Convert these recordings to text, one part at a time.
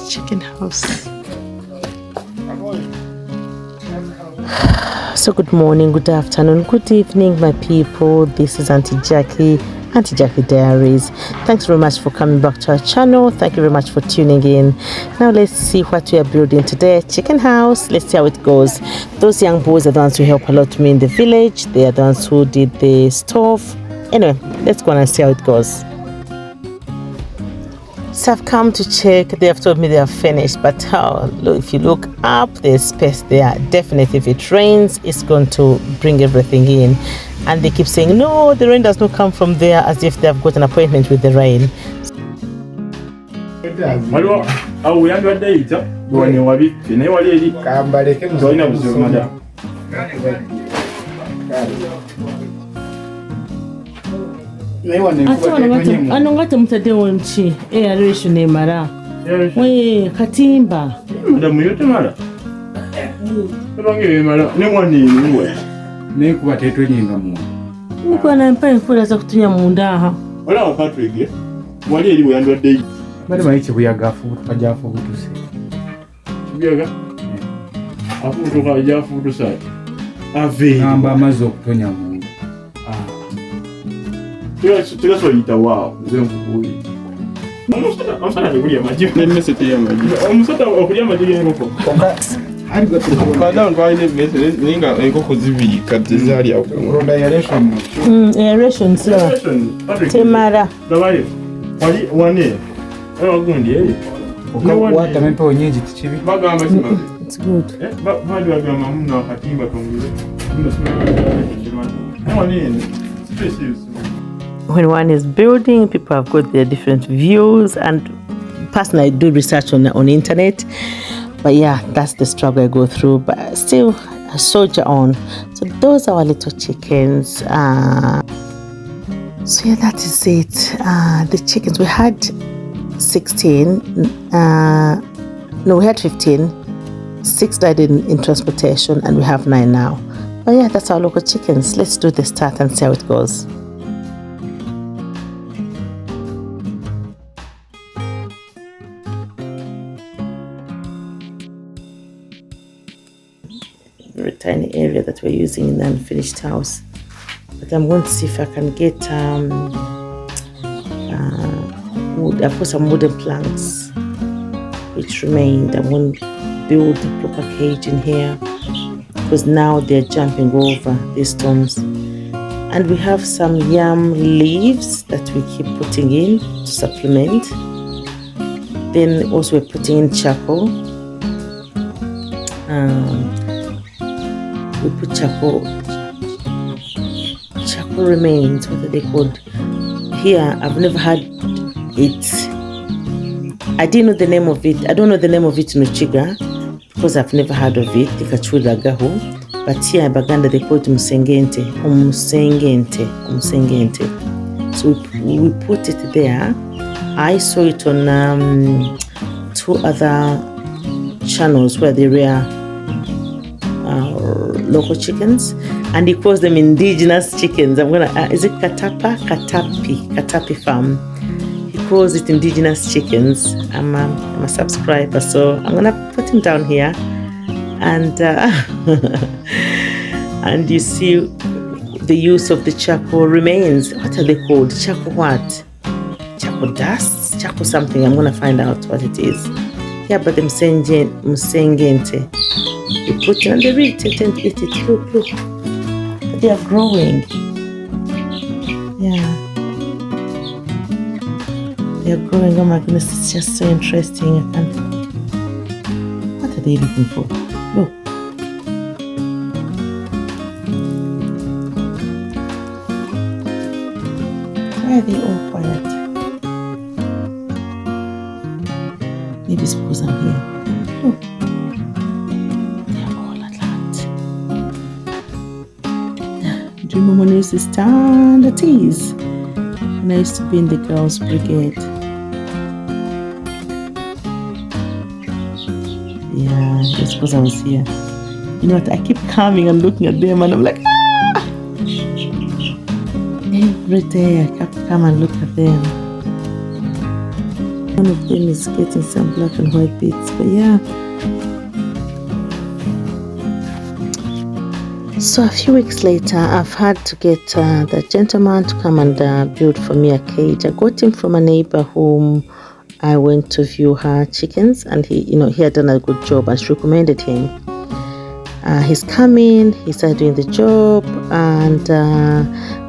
Chicken house. So good morning, good afternoon, good evening, my people. This is Auntie Jackie Diaries. Thanks very much for coming back to our channel. Thank you very much for tuning in. Now let's see what we are building today. Chicken house. Let's see how it goes. Those young boys are the ones who help a lot to me in the village. They are the ones who did the stove. Anyway, let's go and see how it goes. So I've come to check. They have told me they are finished, but look, if you look up, there's space there. Definitely, if it rains, it's going to bring everything in. And they keep saying, no, the rain does not come from there, as if they have got an appointment with the rain. Anongata mutadde nchi aeration emara we katimba ndamu yote mara tubange mara ne mwani niwe ne kuba tetwenyinga mu niko na mpa enfula za kutunya munda aha wala wakatwege wali eri buyandwa dei bali mayiche buyagafu kajafu butuse buyaga afu kutoka jafu butuse ave namba amazo okutonya mu tuyaswayita waawo nzenkubuuli omusota tekulya amagi n'emmese terya amagi omusota okulya amagi g'enkoko twalina emmese naye nga enkoko zibiri kati zaalya aeration temala labayo wali wane wagundi eri watamempewo nyingi tikibi bagamba kima badi bagamba muna akatimba tongule wane when one is building, people have got their different views, and personally I do research on the internet, but yeah, that's the struggle I go through, but still I soldier on. So those are our little chickens. So yeah, that is it. The chickens, we had 16, no, we had 15, 6 died in transportation, and we have 9 now. But yeah, that's our local chickens. Let's do the start and see how it goes. Very tiny area that we're using in the unfinished house, but I'm going to see if I can get wood. I've got some wooden planks which remained. I'm going to build a proper cage in here because now they're jumping over these stones, and we have some yam leaves that we keep putting in to supplement. Then also we're putting in charcoal. We put charcoal remains. What are they called? Here, I've never had it. I didn't know the name of it. I don't know the name of it in Uchiga because I've never heard of it. But here in Baganda they call it musengente. So we put it there. I saw it on 2 other channels where they rear local chickens, and he calls them indigenous chickens. I'm gonna is it Katapi farm? He calls it indigenous chickens. I'm a subscriber, so I'm gonna put him down here, and and you see the use of the charcoal remains. What are they called? Charcoal what? Charcoal dust? Charcoal something. I'm gonna find out what it is. Yeah, but the musengente. You put it on the reed and eat it. Look. They are growing. Yeah. They are growing. Oh my goodness, it's just so interesting. What are they looking for? Look. Why are they all quiet? Maybe it's because I'm here. Look. Do you remember when I used to stand at ease? When I used to be in the girls' brigade. Yeah, it's because I was here. You know what? I keep coming and looking at them and I'm like, ah! Every day I have to come and look at them. One of them is getting some black and white bits, but yeah. So a few weeks later, I've had to get the gentleman to come and build for me a cage. I got him from a neighbor whom I went to view her chickens, and he had done a good job and she recommended him. He's coming, he started doing the job, and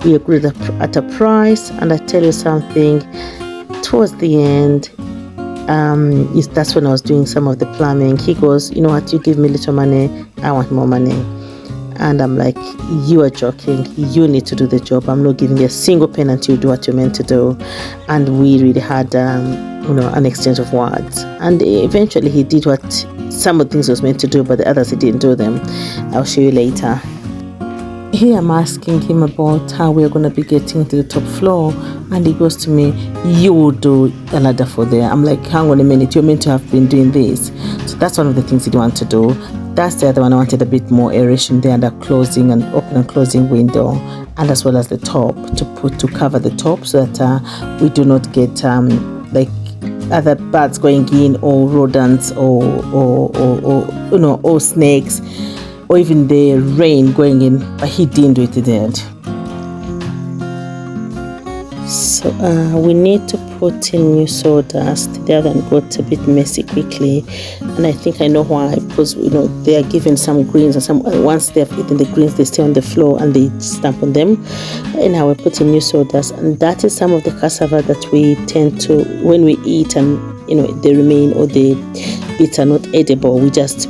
we agreed at a price. And I tell you something, towards the end, that's when I was doing some of the plumbing. He goes, you know what, you give me little money, I want more money. And I'm like, you are joking, you need to do the job. I'm not giving you a single pen until you do what you're meant to do. And we really had an exchange of words, and eventually he did what some of the things he was meant to do, but the others he didn't do them. I'll show you later. Here I'm asking him about how we're going to be getting to the top floor, and he goes to me, you will do a ladder for there. I'm like, hang on a minute, you're meant to have been doing this. So that's one of the things he didn't want to do. That's the other one. I wanted a bit more aeration there, and a closing and open and closing window, and as well as the top to cover the top, so that we do not get like other birds going in, or rodents, or snakes, or even the rain going in. But he didn't do it in the end. So we need to put in new sawdust. The other one got a bit messy quickly, and I think I know why, because they are given some greens, and once they have eaten the greens, they stay on the floor and they stamp on them. And now we're putting new sawdust, and that is some of the cassava that we tend to, when we eat and they remain, or the bits are not edible, we just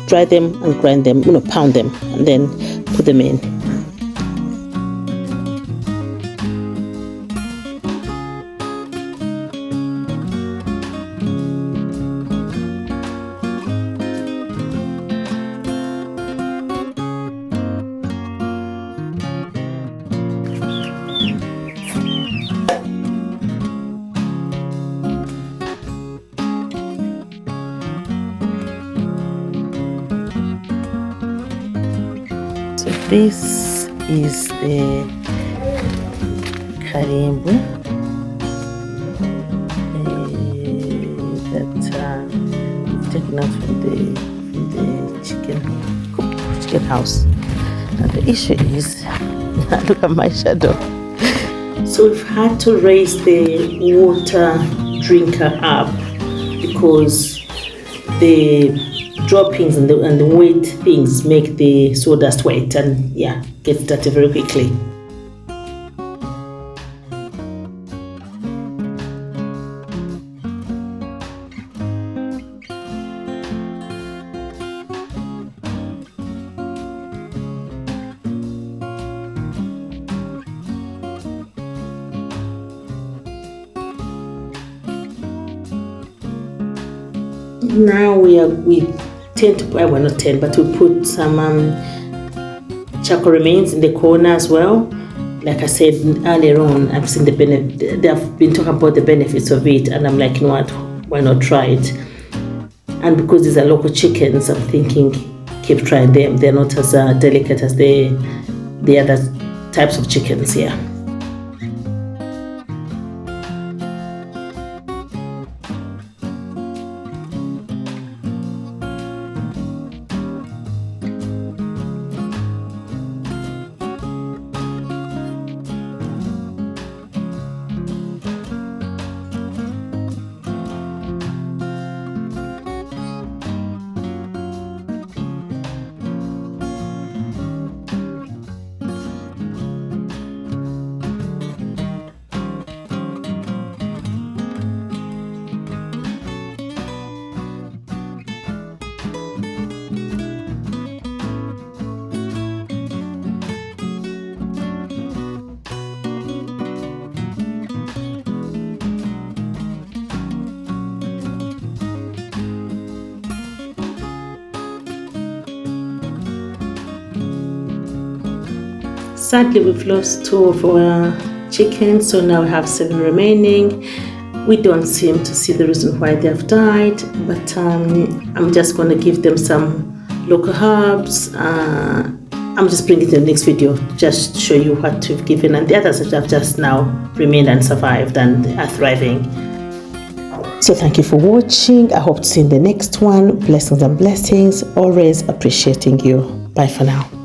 dry them and grind them, pound them, and then put them in. This is the karimbu that we've taken out from the chicken house. And the issue is, look at my shadow. So we've had to raise the water drinker up, because the droppings and the wet things make the sawdust wet, and gets dirty very quickly. Now we tend to, well, not tend, but we put some charcoal remains in the corner as well. Like I said earlier on, I've seen the benefit. They've been talking about the benefits of it, and I'm like, you know what? Why not try it? And because these are local chickens, I'm thinking, keep trying them. They're not as delicate as the other types of chickens here. Sadly, we've lost 2 of our chickens, so now we have 7 remaining. We don't seem to see the reason why they have died, but I'm just going to give them some local herbs, I'm just bringing the next video just to show you what we've given, and the others that have just now remained and survived and are thriving. So thank you for watching. I hope to see you in the next one. Blessings and blessings. Always appreciating you. Bye for now.